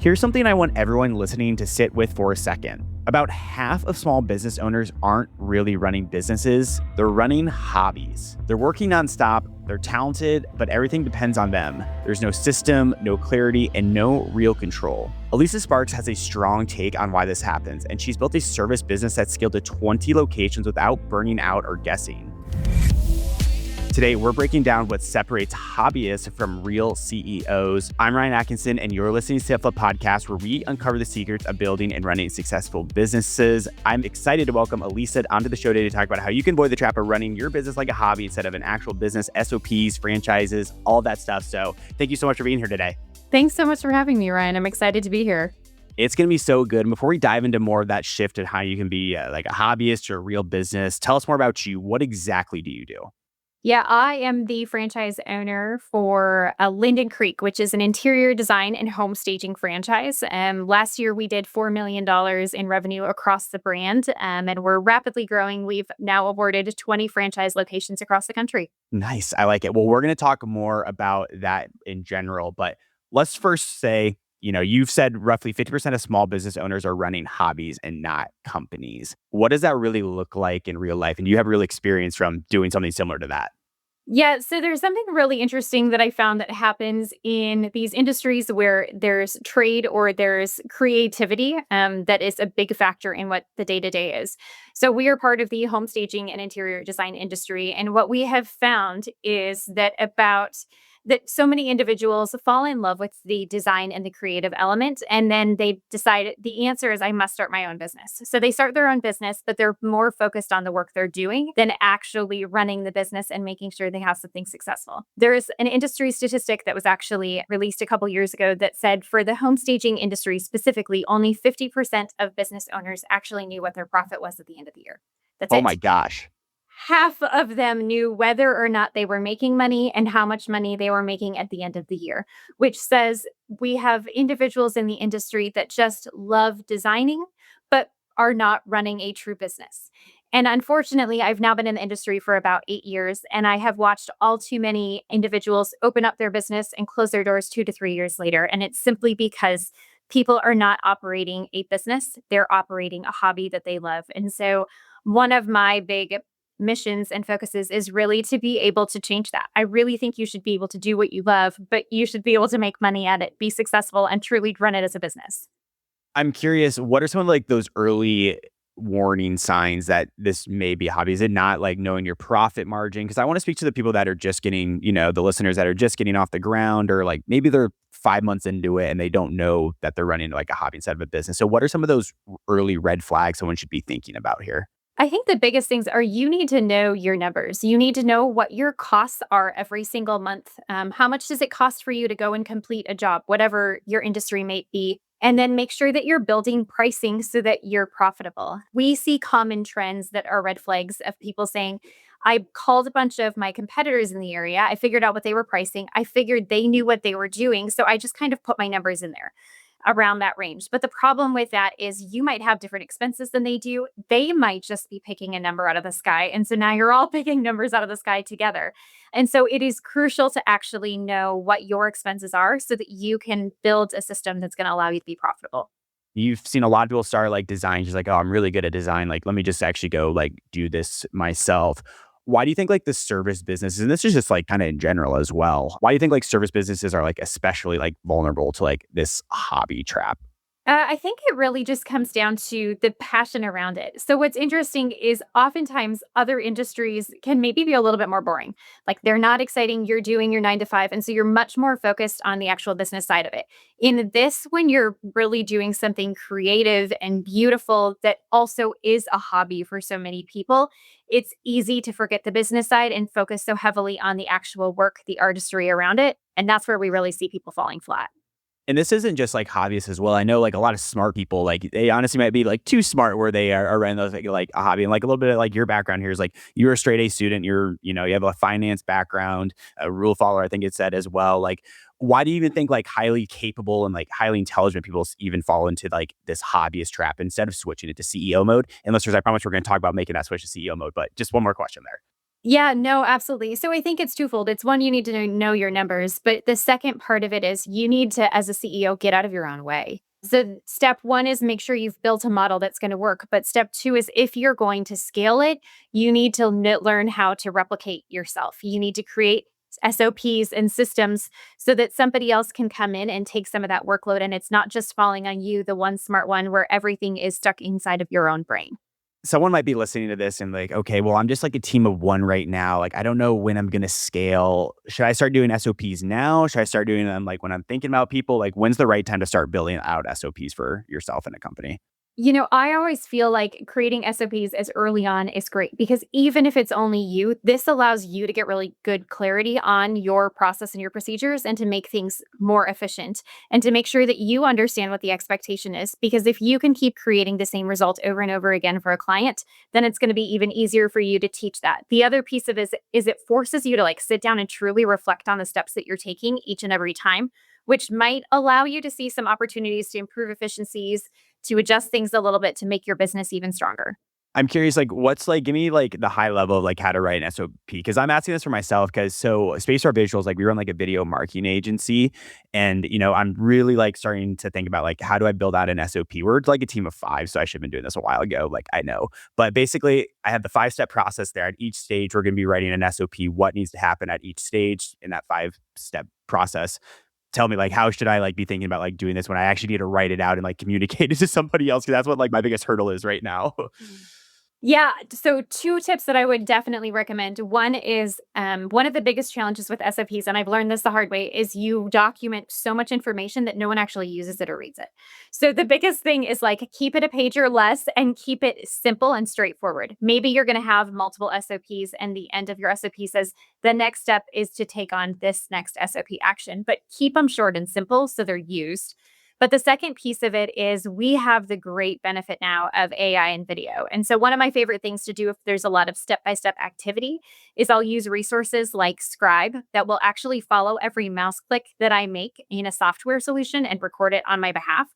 Here's something I want everyone listening to sit with for a second. About half of small business owners aren't really running businesses, they're running hobbies. They're working nonstop, they're talented, but everything depends on them. There's no system, no clarity, and no real control. Alisa Sparks has a strong take on why this happens, and she's built a service business that's scaled to 20 locations without burning out or guessing. Today, we're breaking down what separates hobbyists from real CEOs. I'm Ryan Atkinson, and you're listening to Self Love Podcast, where we uncover the secrets of building and running successful businesses. I'm excited to welcome Alisa onto the show today to talk about how you can avoid the trap of running your business like a hobby instead of an actual business, SOPs, franchises, all that stuff. So thank you so much for being here today. Thanks so much for having me, Ryan. I'm excited to be here. It's going to be so good. And before we dive into more of that shift in how you can be like a hobbyist or a real business, tell us more about you. What exactly do you do? Yeah, I am the franchise owner for Linden Creek, which is an interior design and home staging franchise. Last year, we did $4 million in revenue across the brand, and we're rapidly growing. We've now awarded 20 franchise locations across the country. Nice. I like it. Well, we're going to talk more about that in general, but let's first say, you've said roughly 50% of small business owners are running hobbies and not companies. What does that really look like in real life? And do you have real experience from doing something similar to that? Yeah, so there's something really interesting that I found that happens in these industries where there's trade or there's creativity that is a big factor in what the day-to-day is. So we are part of the home staging and interior design industry. And what we have found is that so many individuals fall in love with the design and the creative element, and then they decide the answer is I must start my own business. So they start their own business, but they're more focused on the work they're doing than actually running the business and making sure they have something successful. There is an industry statistic that was actually released a couple years ago that said for the home staging industry specifically, only 50% of business owners actually knew what their profit was at the end of the year. That's it. Oh my gosh. Half of them knew whether or not they were making money and how much money they were making at the end of the year, which says we have individuals in the industry that just love designing, but are not running a true business. And unfortunately, I've now been in the industry for about 8 years, and I have watched all too many individuals open up their business and close their doors 2 to 3 years later. And it's simply because people are not operating a business. They're operating a hobby that they love. And so one of my big missions and focuses is really to be able to change that. I really think you should be able to do what you love, but you should be able to make money at it, be successful, and truly run it as a business. I'm curious, what are some of like those early warning signs that this may be a hobby? Is it not like knowing your profit margin? Because I want to speak to the people that are just getting, the listeners that are just getting off the ground, or like maybe they're 5 months into it and they don't know that they're running like a hobby instead of a business. So what are some of those early red flags someone should be thinking about here? I think the biggest things are you need to know your numbers. You need to know what your costs are every single month. How much does it cost for you to go and complete a job, whatever your industry may be? And then make sure that you're building pricing so that you're profitable. We see common trends that are red flags of people saying, I called a bunch of my competitors in the area. I figured out what they were pricing. I figured they knew what they were doing. So I just kind of put my numbers in there around that range. But the problem with that is you might have different expenses than they do. They might just be picking a number out of the sky. And so now you're all picking numbers out of the sky together. And so it is crucial to actually know what your expenses are so that you can build a system that's going to allow you to be profitable. You've seen a lot of people start like design, just like, oh, I'm really good at design. Like, let me just actually go like do this myself. Why do you think like the service businesses, and this is just like kind of in general as well, why do you think like service businesses are like especially like vulnerable to like this hobby trap? I think it really just comes down to the passion around it. So what's interesting is oftentimes other industries can maybe be a little bit more boring. Like they're not exciting. You're doing your 9 to 5. And so you're much more focused on the actual business side of it. In this, when you're really doing something creative and beautiful that also is a hobby for so many people, it's easy to forget the business side and focus so heavily on the actual work, the artistry around it. And that's where we really see people falling flat. And this isn't just like hobbyists as well. I know like a lot of smart people, like they honestly might be like too smart where they are running those like a hobby. And like a little bit of like your background here is like you're a straight A student. You have a finance background, a rule follower, I think it said as well. Like, why do you even think like highly capable and like highly intelligent people even fall into like this hobbyist trap instead of switching it to CEO mode? And listeners, I promise we're going to talk about making that switch to CEO mode, but just one more question there. Yeah, no, absolutely. So I think it's twofold. It's one, you need to know your numbers, but the second part of it is you need to, as a CEO, get out of your own way. So step one is make sure you've built a model that's going to work. But step two is if you're going to scale it, you need to learn how to replicate yourself. You need to create SOPs and systems so that somebody else can come in and take some of that workload. And it's not just falling on you, the one smart one where everything is stuck inside of your own brain. Someone might be listening to this and like, okay, well, I'm just like a team of one right now. Like, I don't know when I'm going to scale. Should I start doing SOPs now? Should I start doing them like when I'm thinking about people? Like, when's the right time to start building out SOPs for yourself and a company? I always feel like creating SOPs as early on is great because even if it's only you, this allows you to get really good clarity on your process and your procedures and to make things more efficient and to make sure that you understand what the expectation is. Because if you can keep creating the same result over and over again for a client, then it's going to be even easier for you to teach that. The other piece of it is it forces you to like sit down and truly reflect on the steps that you're taking each and every time, which might allow you to see some opportunities to improve efficiencies, to adjust things a little bit to make your business even stronger. I'm curious, like, what's like, give me like the high level of like how to write an SOP. Cause I'm asking this for myself. Cause so Space Star Visuals, like we run like a video marketing agency. And, I'm really like starting to think about like, how do I build out an SOP? We're like a team of five. So I should have been doing this a while ago. Like I know, but basically I have the 5-step process there. At each stage, we're going to be writing an SOP, what needs to happen at each stage in that 5-step process. Tell me like how should I like be thinking about like doing this when I actually need to write it out and like communicate it to somebody else because that's what like my biggest hurdle is right now. Yeah. So, two tips that I would definitely recommend. One is one of the biggest challenges with SOPs, and I've learned this the hard way, is you document so much information that no one actually uses it or reads it. So, the biggest thing is like keep it a page or less and keep it simple and straightforward. Maybe you're going to have multiple SOPs, and the end of your SOP says the next step is to take on this next SOP action, but keep them short and simple so they're used. But the second piece of it is we have the great benefit now of AI and video. And so, one of my favorite things to do if there's a lot of step by step activity is I'll use resources like Scribe that will actually follow every mouse click that I make in a software solution and record it on my behalf.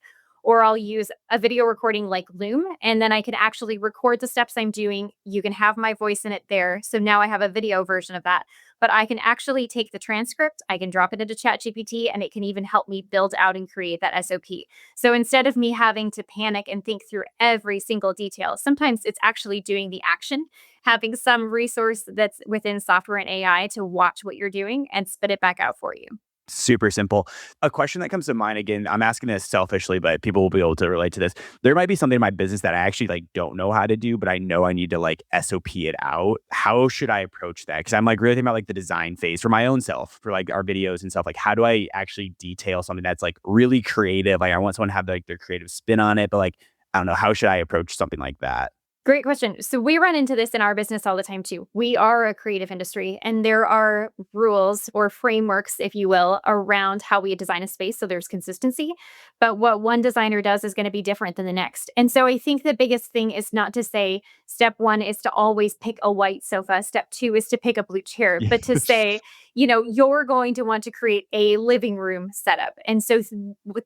Or I'll use a video recording like Loom, and then I can actually record the steps I'm doing. You can have my voice in it there. So now I have a video version of that, but I can actually take the transcript, I can drop it into ChatGPT, and it can even help me build out and create that SOP. So instead of me having to panic and think through every single detail, sometimes it's actually doing the action, having some resource that's within software and AI to watch what you're doing and spit it back out for you. Super simple. A question that comes to mind again, I'm asking this selfishly, but people will be able to relate to this. There might be something in my business that I actually like don't know how to do, but I know I need to like SOP it out. How should I approach that? Because I'm like really thinking about like the design phase for my own self, for like our videos and stuff. Like, how do I actually detail something that's like really creative? Like, I want someone to have like their creative spin on it, but like, I don't know, how should I approach something like that? Great question. So we run into this in our business all the time too. We are a creative industry and there are rules or frameworks, if you will, around how we design a space. So there's consistency. But what one designer does is going to be different than the next. And so I think the biggest thing is not to say step one is to always pick a white sofa. Step two is to pick a blue chair, but to say, you're going to want to create a living room setup. And so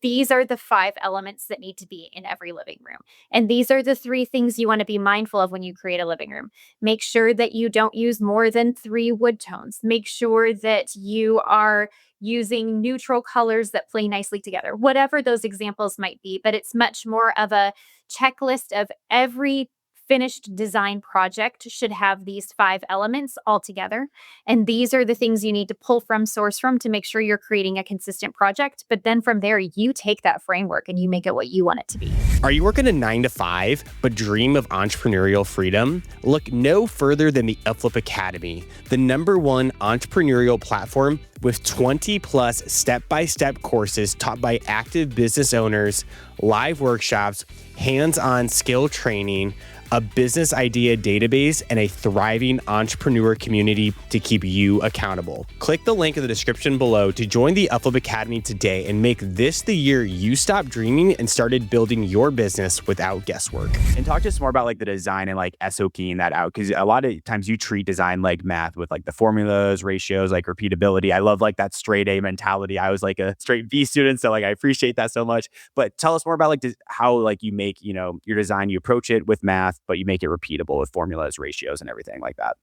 these are the 5 elements that need to be in every living room. And these are the 3 things you want to be mindful of when you create a living room. Make sure that you don't use more than 3 wood tones. Make sure that you are using neutral colors that play nicely together, whatever those examples might be. But it's much more of a checklist of every finished design project should have these 5 elements all together. And these are the things you need to pull from, source from to make sure you're creating a consistent project. But then from there, you take that framework and you make it what you want it to be. Are you working a 9 to 5 but dream of entrepreneurial freedom? Look no further than the Upflip Academy, the #1 entrepreneurial platform with 20 plus step-by-step courses taught by active business owners, live workshops, hands-on skill training, a business idea database, and a thriving entrepreneur community to keep you accountable. Click the link in the description below to join the Upflip Academy today and make this the year you stopped dreaming and started building your business without guesswork. And talk to us more about like the design and like SOPing that out. Cause a lot of times you treat design like math with like the formulas, ratios, like repeatability. I love like that straight A mentality. I was like a straight B student. So like I appreciate that so much. But tell us more about like how like you make, your design, you approach it with math, but you make it repeatable with formulas, ratios, and everything like that.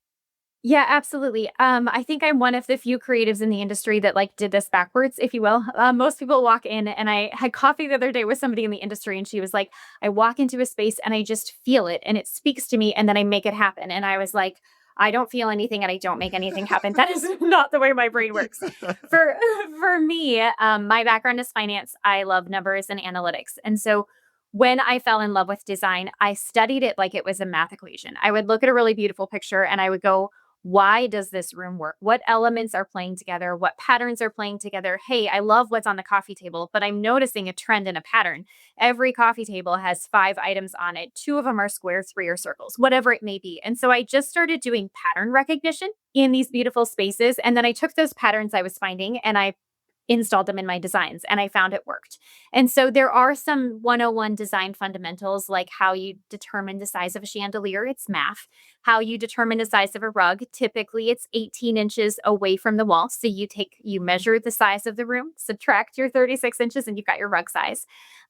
Yeah, absolutely. I think I'm one of the few creatives in the industry that like did this backwards, if you will. Most people walk in, and I had coffee the other day with somebody in the industry, and she was like, I walk into a space and I just feel it and it speaks to me, and then I make it happen. And I was like, I don't feel anything and I don't make anything happen. That is not the way my brain works. For for me, my background is finance. I love numbers and analytics. And so when I fell in love with design, I studied it like it was a math equation. I would look at a really beautiful picture and I would go, why does this room work? What elements are playing together? What patterns are playing together? Hey, I love what's on the coffee table, but I'm noticing a trend and a pattern. Every coffee table has 5 items on it. 2 of them are squares, 3 are circles, whatever it may be. And so I just started doing pattern recognition in these beautiful spaces. And then I took those patterns I was finding and I installed them in my designs, and I found it worked. And so there are some 101 design fundamentals, like how you determine the size of a chandelier, it's math. How you determine the size of a rug, typically it's 18 inches away from the wall. So you measure the size of the room, subtract your 36 inches, and you've got your rug size.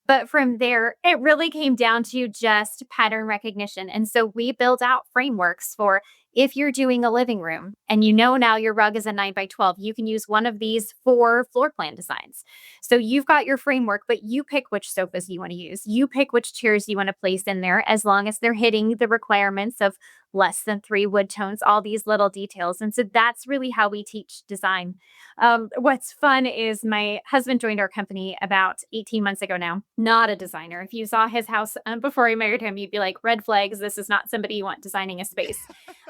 But from there, it really came down to just pattern recognition. And so we build out frameworks for if you're doing a living room and you know now your rug is a 9 by 12, you can use one of these 4 floor plan designs. So you've got your framework, but you pick which sofas you want to use. You pick which chairs you want to place in there as long as they're hitting the requirements of less than 3 wood tones, all these little details. And so that's really how we teach design. What's fun is my husband joined our company about 18 months ago now, not a designer. If you saw his house before I married him, you'd be like, red flags. This is not somebody you want designing a space.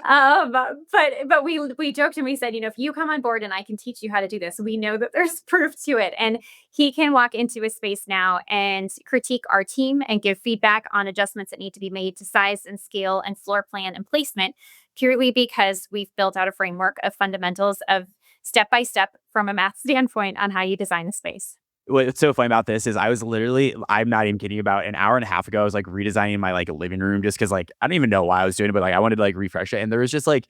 But we joked and we said, if you come on board and I can teach you how to do this, we know that there's proof to it. And he can walk into a space now and critique our team and give feedback on adjustments that need to be made to size and scale and floor plan and placement, purely because we've built out a framework of fundamentals of step by step from a math standpoint on how you design a space. What's so funny about this is I'm not even kidding, about an hour and a half ago, I was like redesigning my like living room just because like I don't even know why I was doing it, but like I wanted to like refresh it. And there was just like,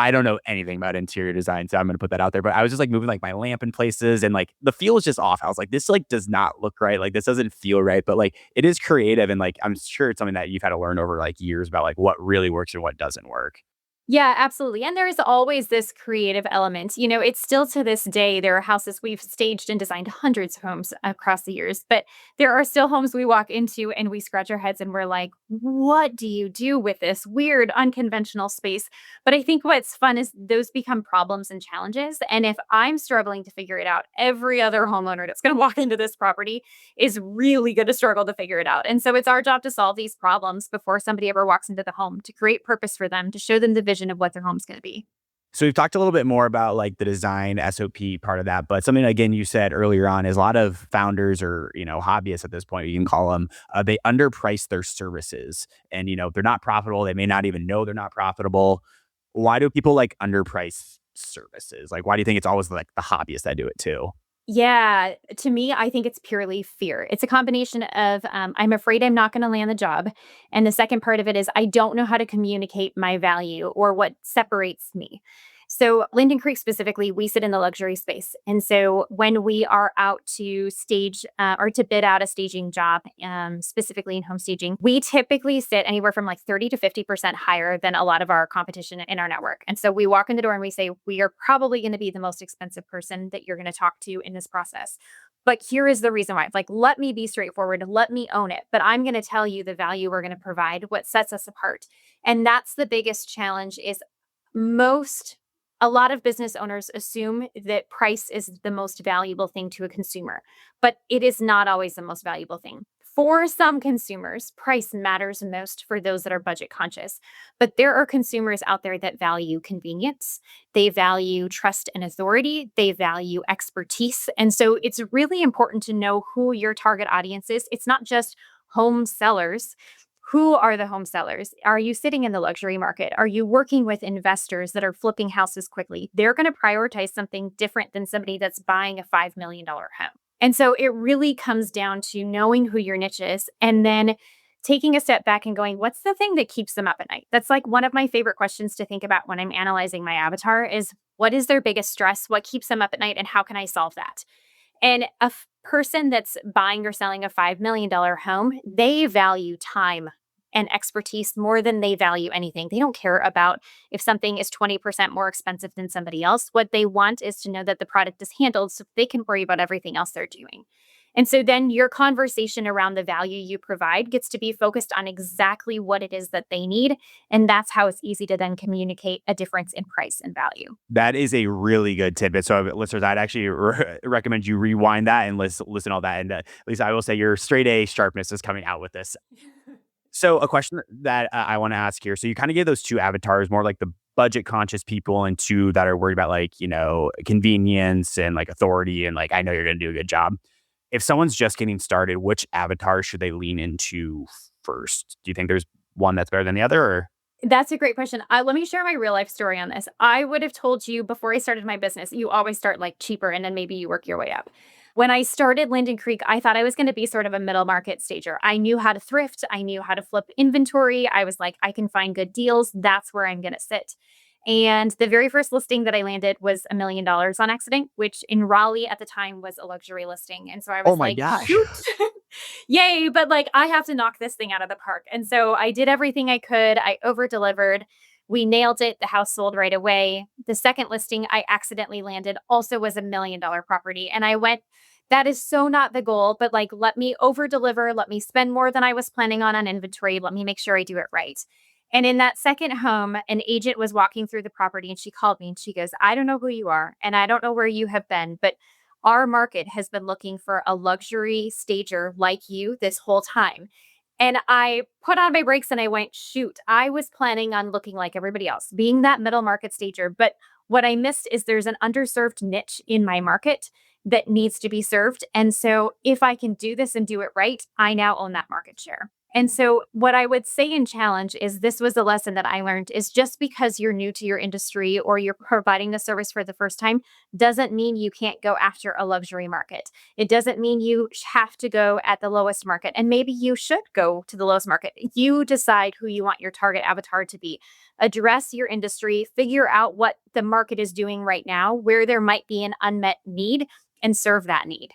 I don't know anything about interior design, so I'm gonna put that out there. But I was just like moving like my lamp in places and like the feel is just off. I was like, this like does not look right. Like this doesn't feel right. But like it is creative, and like I'm sure it's something that you've had to learn over like years about like what really works and what doesn't work. Yeah, absolutely. And there is always this creative element. It's still to this day, there are houses we've staged and designed hundreds of homes across the years, but there are still homes we walk into and we scratch our heads and we're like, what do you do with this weird, unconventional space? But I think what's fun is those become problems and challenges. And if I'm struggling to figure it out, every other homeowner that's going to walk into this property is really going to struggle to figure it out. And so it's our job to solve these problems before somebody ever walks into the home, to create purpose for them, to show them the vision of what their home's going to be. So we've talked a little bit more about like the design SOP part of that, but something again you said earlier on is a lot of founders or hobbyists at this point, you can call them, they underprice their services, and they're not profitable. They may not even know they're not profitable. Why do people like underprice services? Like, why do you think it's always like the hobbyists that do it too? Yeah, to me, I think it's purely fear. It's a combination of I'm afraid I'm not going to land the job. And the second part of it is I don't know how to communicate my value or what separates me. So, Linden Creek specifically, we sit in the luxury space. And so, when we are out to stage or to bid out a staging job, specifically in home staging, we typically sit anywhere from like 30 to 50% higher than a lot of our competition in our network. And so, we walk in the door and we say, we are probably going to be the most expensive person that you're going to talk to in this process. But here is the reason why. Like, let me be straightforward, let me own it. But I'm going to tell you the value we're going to provide, what sets us apart. And that's the biggest challenge is most a lot of business owners assume that price is the most valuable thing to a consumer, but it is not always the most valuable thing. For some consumers, price matters most for those that are budget conscious. But there are consumers out there that value convenience. They value trust and authority. They value expertise. And so it's really important to know who your target audience is. It's not just home sellers. Who are the home sellers? Are you sitting in the luxury market? Are you working with investors that are flipping houses quickly? They're going to prioritize something different than somebody that's buying a $5 million home. And so it really comes down to knowing who your niche is and then taking a step back and going, what's the thing that keeps them up at night? That's like one of my favorite questions to think about when I'm analyzing my avatar is what is their biggest stress? What keeps them up at night? And how can I solve that? And person that's buying or selling a $5 million home, they value time and expertise more than they value anything. They don't care about if something is 20% more expensive than somebody else. What they want is to know that the product is handled so they can worry about everything else they're doing. And so then your conversation around the value you provide gets to be focused on exactly what it is that they need. And that's how it's easy to then communicate a difference in price and value. That is a really good tidbit. So, listeners, I'd actually recommend you rewind that and listen to all that. And at least I will say your straight A sharpness is coming out with this. So, a question that I want to ask here. So, you kind of gave those two avatars, more like the budget conscious people, and two that are worried about like, convenience and like authority. And like, I know you're going to do a good job. If someone's just getting started, which avatar should they lean into first? Do you think there's one that's better than the other? Or? That's a great question. Let me share my real life story on this. I would have told you before I started my business, you always start like cheaper and then maybe you work your way up. When I started Linden Creek, I thought I was going to be sort of a middle market stager. I knew how to thrift. I knew how to flip inventory. I was like, I can find good deals. That's where I'm going to sit. And the very first listing that I landed was $1 million on accident, which in Raleigh at the time was a luxury listing. And so I Oh was my like, gosh. shoot, yay. But like, I have to knock this thing out of the park. And so I did everything I could. I over delivered. We nailed it. The house sold right away. The second listing I accidentally landed also was $1 million property. And I went, that is so not the goal, but like, let me over deliver. Let me spend more than I was planning on inventory. Let me make sure I do it right. And in that second home, an agent was walking through the property and she called me and she goes, I don't know who you are and I don't know where you have been, but our market has been looking for a luxury stager like you this whole time. And I put on my brakes and I went, shoot, I was planning on looking like everybody else, being that middle market stager. But what I missed is there's an underserved niche in my market that needs to be served. And so if I can do this and do it right, I now own that market share. And so what I would say in challenge is this was a lesson that I learned is just because you're new to your industry or you're providing the service for the first time doesn't mean you can't go after a luxury market. It doesn't mean you have to go at the lowest market. And maybe you should go to the lowest market. You decide who you want your target avatar to be. Address your industry, figure out what the market is doing right now, where there might be an unmet need, and serve that need.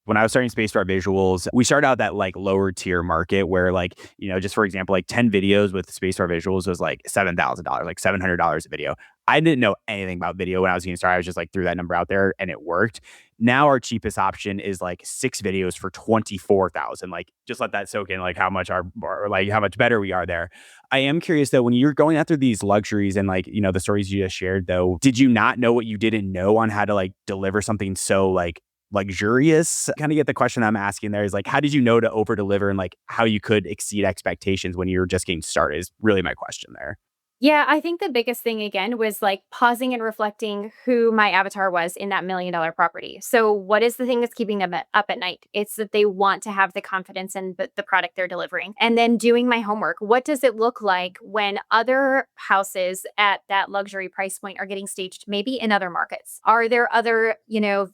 When I was starting Space Star Visuals, we started out that like lower tier market where like, just for example, like 10 videos with Space Star Visuals was like $7,000, like $700 a video. I didn't know anything about video when I was getting started. I was just like threw that number out there and it worked. Now our cheapest option is like 6 videos for 24,000. Like just let that soak in, like how much how much better we are there. I am curious though, when you're going after these luxuries and like, the stories you just shared though, did you not know what you didn't know on how to like deliver something so like luxurious? Kind of get the question I'm asking there is like, how did you know to over deliver and like how you could exceed expectations when you were just getting started is really my question there. Yeah, I think the biggest thing again was like pausing and reflecting who my avatar was in that $1 million property. So, what is the thing that's keeping them up at night? It's that they want to have the confidence in the product they're delivering. And then doing my homework. What does it look like when other houses at that luxury price point are getting staged, maybe in other markets? Are there other,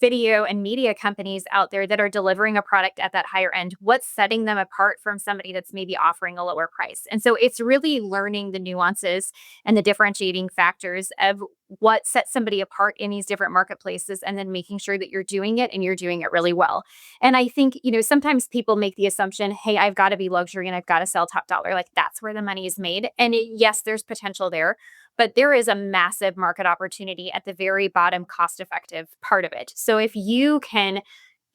video and media companies out there that are delivering a product at that higher end? What's setting them apart from somebody that's maybe offering a lower price? And so, it's really learning the nuances and the differentiating factors of what sets somebody apart in these different marketplaces and then making sure that you're doing it and you're doing it really well. And I think, sometimes people make the assumption, hey, I've got to be luxury and I've got to sell top dollar. Like that's where the money is made. And yes, there's potential there, but there is a massive market opportunity at the very bottom cost effective part of it. So if you can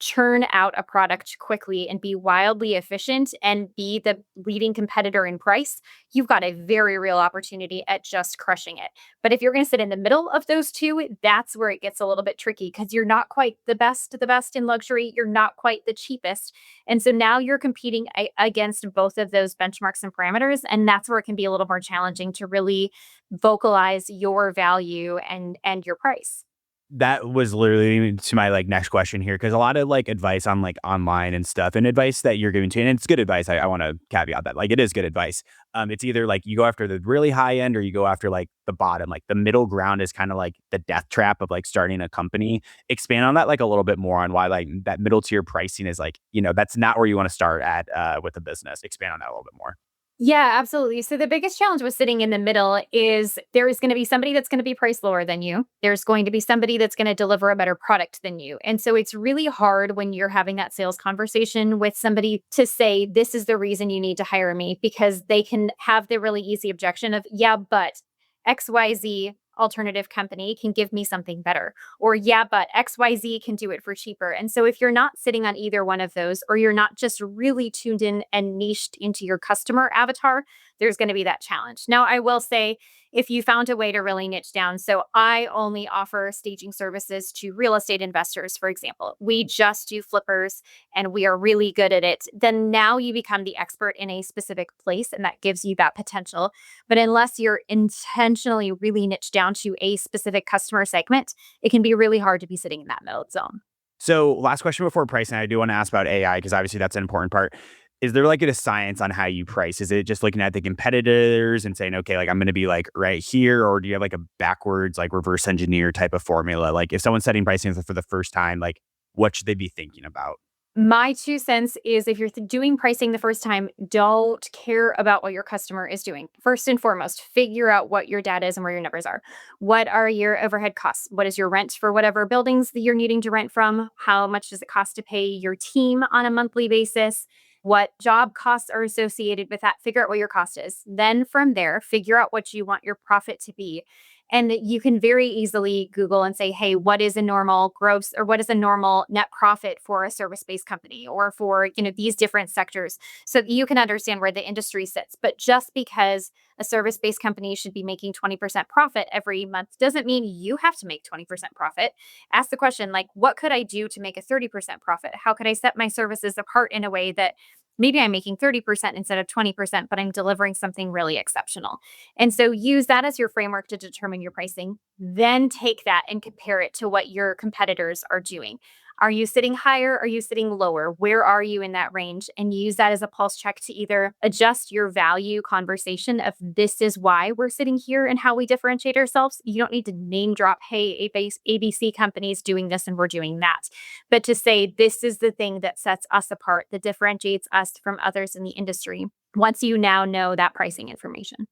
churn out a product quickly and be wildly efficient and be the leading competitor in price, you've got a very real opportunity at just crushing it. But if you're going to sit in the middle of those two, that's where it gets a little bit tricky because you're not quite the best in luxury. You're not quite the cheapest. And so now you're competing against both of those benchmarks and parameters. And that's where it can be a little more challenging to really vocalize your value and your price. That was literally to my like next question here, because a lot of like advice on like online and stuff and advice that you're giving to, and it's good advice. I want to caveat that like it is good advice. It's either like you go after the really high end or you go after like the bottom. Like the middle ground is kind of like the death trap of like starting a company. Expand on that like a little bit more on why like that middle tier pricing is like, that's not where you want to start at with a business. Expand on that a little bit more. Yeah, absolutely. So the biggest challenge with sitting in the middle is there is going to be somebody that's going to be priced lower than you. There's going to be somebody that's going to deliver a better product than you. And so it's really hard when you're having that sales conversation with somebody to say, this is the reason you need to hire me, because they can have the really easy objection of, yeah, but XYZ alternative company can give me something better. Or, yeah, but XYZ can do it for cheaper. And so if you're not sitting on either one of those, or you're not just really tuned in and niched into your customer avatar, there's going to be that challenge. Now, I will say, if you found a way to really niche down, so I only offer staging services to real estate investors, for example, we just do flippers and we are really good at it, then now you become the expert in a specific place and that gives you that potential. But unless you're intentionally really niche down to a specific customer segment, it can be really hard to be sitting in that middle zone. So, last question before pricing, I do want to ask about AI because obviously that's an important part. Is there like a science on how you price? Is it just looking at the competitors and saying, okay, like I'm going to be like right here, or do you have like a backwards, like reverse engineer type of formula? Like if someone's setting pricing for the first time, like what should they be thinking about? My 2 cents is if you're doing pricing the first time, don't care about what your customer is doing. First and foremost, figure out what your data is and where your numbers are. What are your overhead costs? What is your rent for whatever buildings that you're needing to rent from? How much does it cost to pay your team on a monthly basis? What job costs are associated with that? Figure out what your cost is. Then from there, figure out what you want your profit to be. And you can very easily Google and say, hey, what is a normal gross or what is a normal net profit for a service-based company or for, these different sectors so that you can understand where the industry sits. But just because a service-based company should be making 20% profit every month doesn't mean you have to make 20% profit. Ask the question, like, what could I do to make a 30% profit? How could I set my services apart in a way that maybe I'm making 30% instead of 20%, but I'm delivering something really exceptional? And so use that as your framework to determine your pricing. Then take that and compare it to what your competitors are doing. Are you sitting higher? Are you sitting lower? Where are you in that range? And use that as a pulse check to either adjust your value conversation of this is why we're sitting here and how we differentiate ourselves. You don't need to name drop, hey, ABC companies doing this and we're doing that. But to say this is the thing that sets us apart, that differentiates us from others in the industry once you now know that pricing information.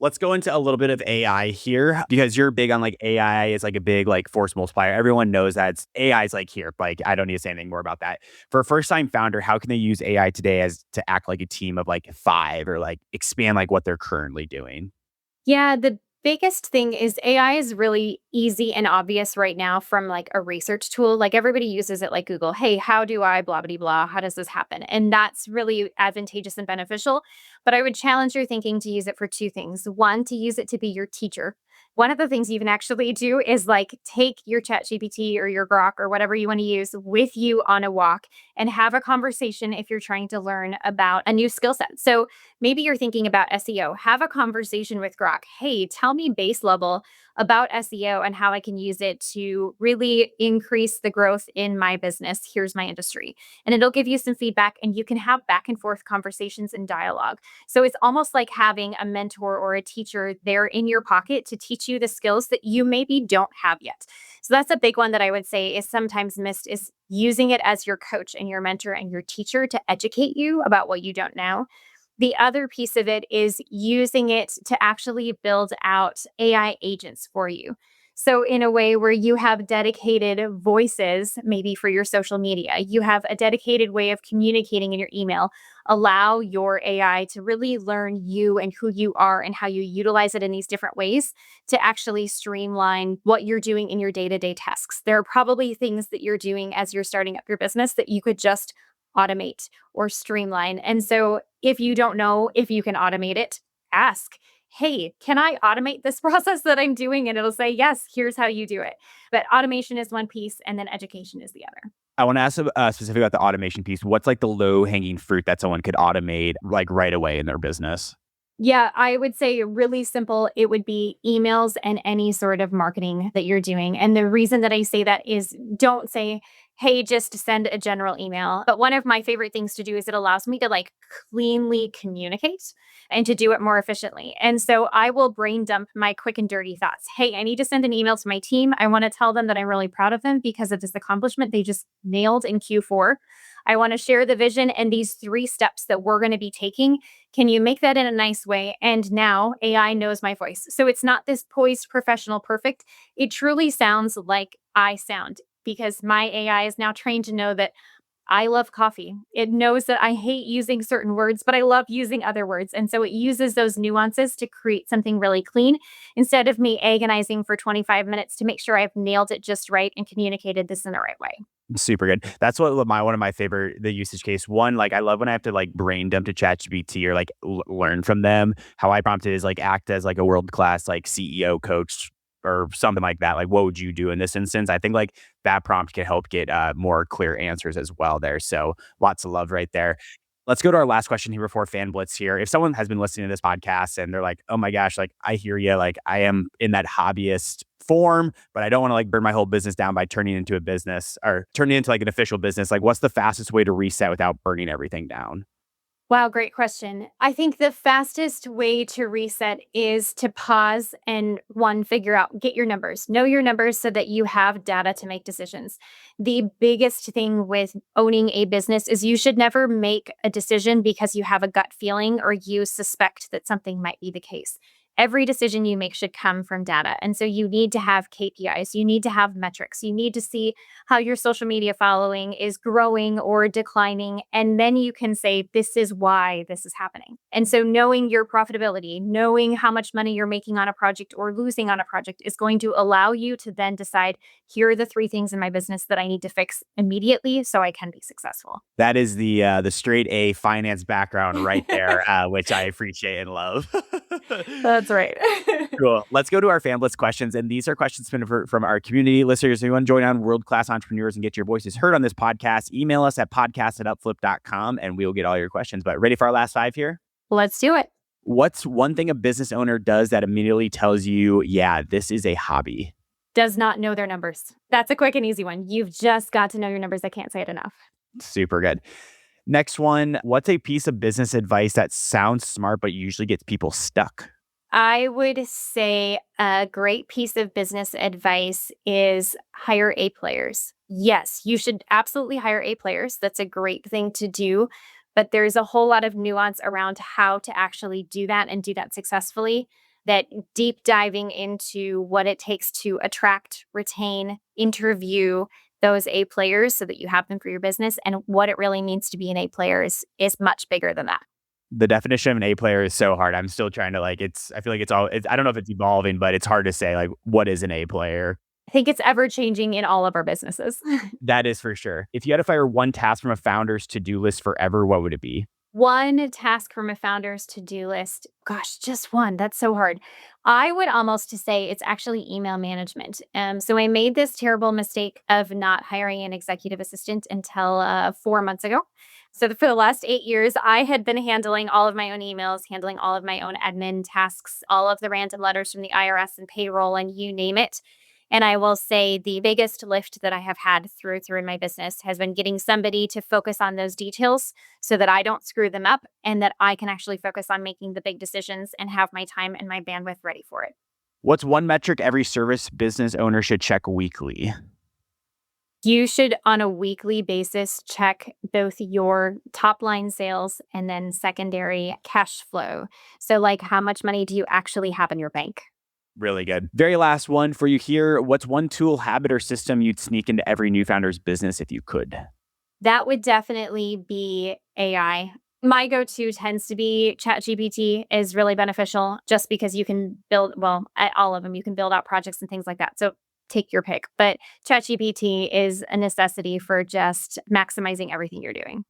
Let's go into a little bit of AI here because you're big on like AI is like a big like force multiplier. Everyone knows that AI is like here. Like I don't need to say anything more about that. For a first time founder, how can they use AI today as to act like a team of like five or like expand like what they're currently doing? Yeah, the biggest thing is AI is really easy and obvious right now from like a research tool. Like everybody uses it like Google. Hey, how do I blah blah blah? How does this happen? And that's really advantageous and beneficial. But I would challenge your thinking to use it for two things. One, to use it to be your teacher. One of the things you can actually do is like take your chat GPT or your Grok or whatever you want to use with you on a walk and have a conversation if you're trying to learn about a new skill set. So maybe you're thinking about SEO. Have a conversation with Grok. Hey, tell me base level about SEO and how I can use it to really increase the growth in my business. Here's my industry. And it'll give you some feedback and you can have back and forth conversations and dialogue. So it's almost like having a mentor or a teacher there in your pocket to teach you the skills that you maybe don't have yet. So that's a big one that I would say is sometimes missed is using it as your coach and your mentor and your teacher to educate you about what you don't know. The other piece of it is using it to actually build out AI agents for you. So, in a way where you have dedicated voices, maybe for your social media, you have a dedicated way of communicating in your email. Allow your AI to really learn you and who you are and how you utilize it in these different ways to actually streamline what you're doing in your day to day tasks. There are probably things that you're doing as you're starting up your business that you could just automate or streamline. And so if you don't know if you can automate it, ask, hey, can I automate this process that I'm doing? And it'll say, yes, here's how you do it. But automation is one piece, and then education is the other. I want to ask specifically about the automation piece. What's like the low hanging fruit that someone could automate like right away in their business? Yeah, I would say really simple. It would be emails and any sort of marketing that you're doing. And the reason that I say that is don't say, hey, just send a general email. But one of my favorite things to do is it allows me to like cleanly communicate and to do it more efficiently. And so I will brain dump my quick and dirty thoughts. Hey, I need to send an email to my team. I want to tell them that I'm really proud of them because of this accomplishment they just nailed in Q4. I want to share the vision and these 3 steps that we're going to be taking. Can you make that in a nice way? And now AI knows my voice. So it's not this poised, professional, perfect. It truly sounds like I sound because my AI is now trained to know that I love coffee. It knows that I hate using certain words, but I love using other words. And so it uses those nuances to create something really clean instead of me agonizing for 25 minutes to make sure I've nailed it just right and communicated this in the right way. Super good. That's what my one of my favorite the usage case. One, like I love when I have to like brain dump to ChatGPT or like learn from them. How I prompt it is like act as like a world class like CEO coach or something like that. Like what would you do in this instance? I think like that prompt can help get more clear answers as well there. So lots of love right there. Let's go to our last question here before Fan Blitz here. If someone has been listening to this podcast and they're like, oh my gosh, like I hear you, like I am in that hobbyist form, but I don't want to like burn my whole business down by turning it into a business or turning it into like an official business. Like what's the fastest way to reset without burning everything down? Wow, great question. I think the fastest way to reset is to pause and figure out, get your numbers, know your numbers so that you have data to make decisions. The biggest thing with owning a business is you should never make a decision because you have a gut feeling or you suspect that something might be the case. Every decision you make should come from data. And so you need to have KPIs, you need to have metrics, you need to see how your social media following is growing or declining. And then you can say, this is why this is happening. And so knowing your profitability, knowing how much money you're making on a project or losing on a project is going to allow you to then decide, here are the 3 things in my business that I need to fix immediately so I can be successful. That is the straight A finance background right there, which I appreciate and love. That's right. Cool. Let's go to our Fan Blitz questions. And these are questions from our community listeners. If you want to join on world-class entrepreneurs and get your voices heard on this podcast, email us at podcast@upflip.com and we'll get all your questions. But ready for our last 5 here? Let's do it. What's one thing a business owner does that immediately tells you, yeah, this is a hobby? Does not know their numbers. That's a quick and easy one. You've just got to know your numbers. I can't say it enough. Super good. Next one, what's a piece of business advice that sounds smart but usually gets people stuck? I would say a great piece of business advice is hire A players. Yes, you should absolutely hire A players. That's a great thing to do. But there's a whole lot of nuance around how to actually do that and do that successfully. That deep diving into what it takes to attract, retain, interview those A players so that you have them for your business and what it really means to be an A player is much bigger than that. The definition of an A player is so hard. I'm still trying to I feel like I don't know if it's evolving, but it's hard to say like, what is an A player? I think it's ever changing in all of our businesses. That is for sure. If you had to fire one task from a founder's to-do list forever, what would it be? One task from a founder's to-do list. Gosh, just one. That's so hard. I would almost say it's actually email management. So I made this terrible mistake of not hiring an executive assistant until 4 months ago. So for the last 8 years, I had been handling all of my own emails, handling all of my own admin tasks, all of the random letters from the IRS and payroll and you name it. And I will say the biggest lift that I have had through in my business has been getting somebody to focus on those details so that I don't screw them up and that I can actually focus on making the big decisions and have my time and my bandwidth ready for it. What's one metric every service business owner should check weekly? You should, on a weekly basis, check both your top line sales and then secondary cash flow. So like how much money do you actually have in your bank? Really good. Very last one for you here. What's one tool, habit, or system you'd sneak into every new founder's business if you could? That would definitely be AI. My go-to tends to be ChatGPT is really beneficial just because you can build, well, at all of them, you can build out projects and things like that. So take your pick. But ChatGPT is a necessity for just maximizing everything you're doing.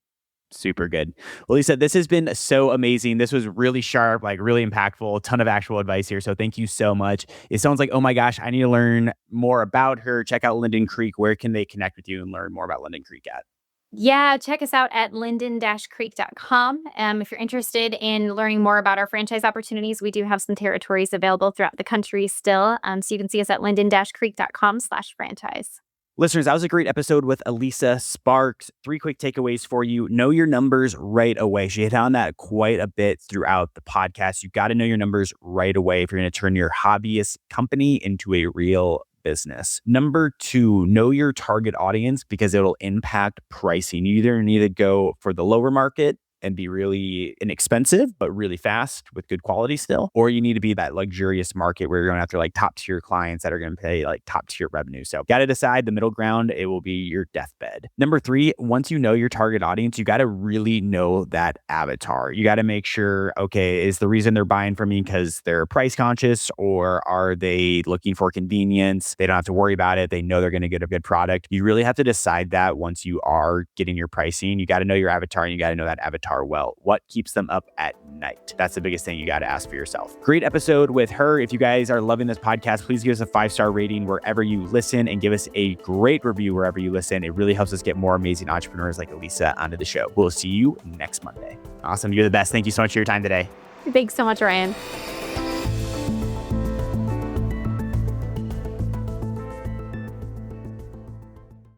Super good. Well, Lisa, this has been so amazing. This was really sharp, like really impactful, a ton of actual advice here. So thank you so much. It sounds like, oh my gosh, I need to learn more about her. Check out Linden Creek. Where can they connect with you and learn more about Linden Creek at? Yeah, check us out at linden-creek.com. If you're interested in learning more about our franchise opportunities, we do have some territories available throughout the country still. So you can see us at linden-creek.com/franchise. Listeners, that was a great episode with Alisa Sparks. 3 quick takeaways for you. Know your numbers right away. She hit on that quite a bit throughout the podcast. You got to know your numbers right away if you're going to turn your hobbyist company into a real business. Number 2, know your target audience because it'll impact pricing. You either need to go for the lower market and be really inexpensive, but really fast with good quality still. Or you need to be that luxurious market where you're going after like top tier clients that are going to pay like top tier revenue. So got to decide the middle ground. It will be your deathbed. Number 3, once you know your target audience, you got to really know that avatar. You got to make sure, okay, is the reason they're buying from me because they're price conscious, or are they looking for convenience? They don't have to worry about it. They know they're going to get a good product. You really have to decide that once you are getting your pricing. You got to know your avatar, and you got to know that avatar well. What keeps them up at night? That's the biggest thing you got to ask for yourself. Great episode with her. If you guys are loving this podcast, please give us a 5-star rating wherever you listen and give us a great review wherever you listen. It really helps us get more amazing entrepreneurs like Alisa onto the show. We'll see you next Monday. Awesome. You're the best. Thank you so much for your time today. Thanks so much, Ryan.